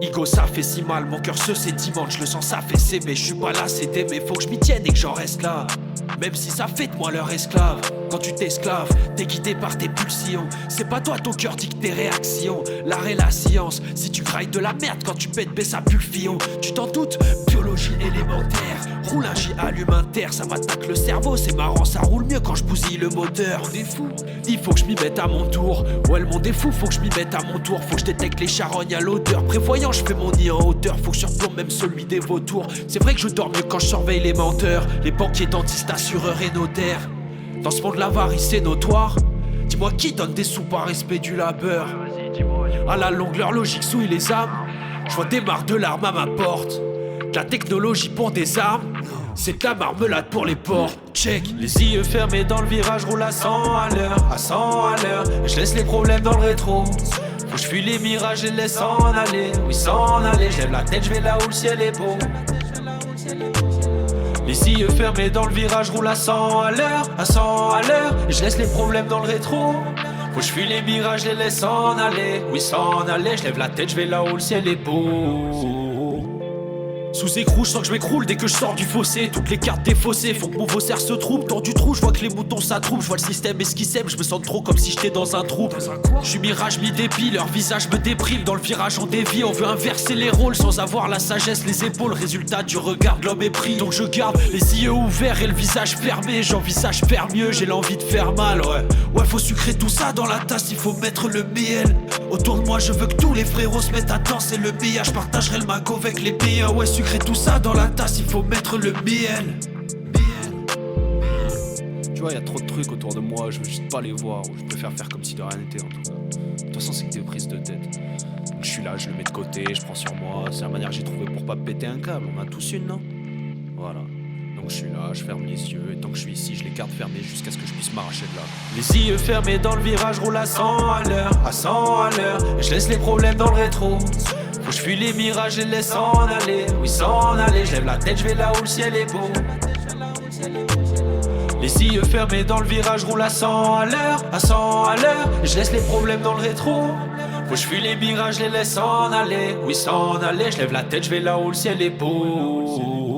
Igo, ça fait si mal, mon cœur se sédimente, je le sens s'affaisser, mais je suis pas là, c'est d'aimer, faut que je m'y tienne et que j'en reste là. Même si ça fait de moi leur esclave. Quand tu t'esclaves, t'es guidé par tes pulsions. C'est pas toi, ton cœur dicte tes réactions. L'art et la science, si tu grailles de la merde quand tu pètes, baisse à pulfion. Tu t'en doutes, biologie élémentaire. Roule un J, allume un terre, ça m'attaque le cerveau. C'est marrant, ça roule mieux quand je bousille le moteur. On est fou, il faut que je m'y mette à mon tour. Ouais, le monde est fou, faut que je m'y mette à mon tour. Faut que je détecte les charognes à l'odeur. Prévoyant, je fais mon nid en hauteur. Faut que je surplombe même celui des vautours. C'est vrai que je dors mieux quand je surveille les menteurs. Les banquiers, dentistes, assureurs et notaires. Dans ce monde l'avarice c'est notoire. Dis-moi qui donne des sous par respect du labeur. À la longue leur logique souille les âmes. Je vois des marques de larmes à ma porte. De la technologie pour des armes. C'est de la marmelade pour les portes. Check. Les yeux fermés dans le virage, roule à 100 à l'heure, à 100 à l'heure. Et je laisse les problèmes dans le rétro. Faut que je fuis les mirages et les laisse s'en aller. Oui, s'en aller. Je lève la tête, je vais là où le ciel est beau. Les yeux fermés dans le virage, roule à 100 à l'heure, à 100 à l'heure. Et je laisse les problèmes dans le rétro. Faut que je fuis les mirages, les laisse s'en aller. Oui, s'en aller. Je lève la tête, je vais là où le ciel est beau. Sous écrou, je sens que je m'écroule dès que je sors du fossé. Toutes les cartes défaussées font que mon faussaire se trouble. Dans du trou, je vois que les moutons s'attroupent. Je vois le système esquissème, je me sens trop comme si j'étais dans un trou. Je suis mirage, mi-dépit, leur visage me déprime. Dans le virage on dévie, on veut inverser les rôles sans avoir la sagesse, les épaules. Résultat du regard de l'homme est pris. Donc je garde les yeux ouverts et le visage fermé. J'envisage faire mieux, j'ai l'envie de faire mal, ouais. Ouais, faut sucrer tout ça dans la tasse, il faut mettre le miel. Autour de moi, je veux que tous les frérots se mettent à danser le billard. Je partagerai le magot avec les meilleurs. Ouais, sucrer tout ça dans la tasse, il faut mettre le miel. Tu vois, y a trop de trucs autour de moi, je veux juste pas les voir. Ou je préfère faire comme si de rien n'était en tout cas. De toute façon, c'est que des prises de tête. Donc je suis là, je le mets de côté, je prends sur moi. C'est la manière que j'ai trouvé pour pas péter un câble. On a tous une, non? Voilà. Donc je suis là, je ferme les yeux. Et tant que je suis ici, je les garde fermés jusqu'à ce que je puisse m'arracher de là. Les yeux fermés dans le virage, roule à 100 à l'heure, à 100 à l'heure. Et je laisse les problèmes dans le rétro. Faut que je fuis les mirages et les laisse s'en aller. Oui, s'en aller. Je lève la tête, je vais là où le ciel est beau. Les yeux fermés dans le virage, roule à 100 à l'heure, à 100 à l'heure. Et je laisse les problèmes dans le rétro. Faut que je fuis les mirages, les laisse s'en aller. Oui, s'en aller. Je lève la tête, je vais là où le ciel est beau.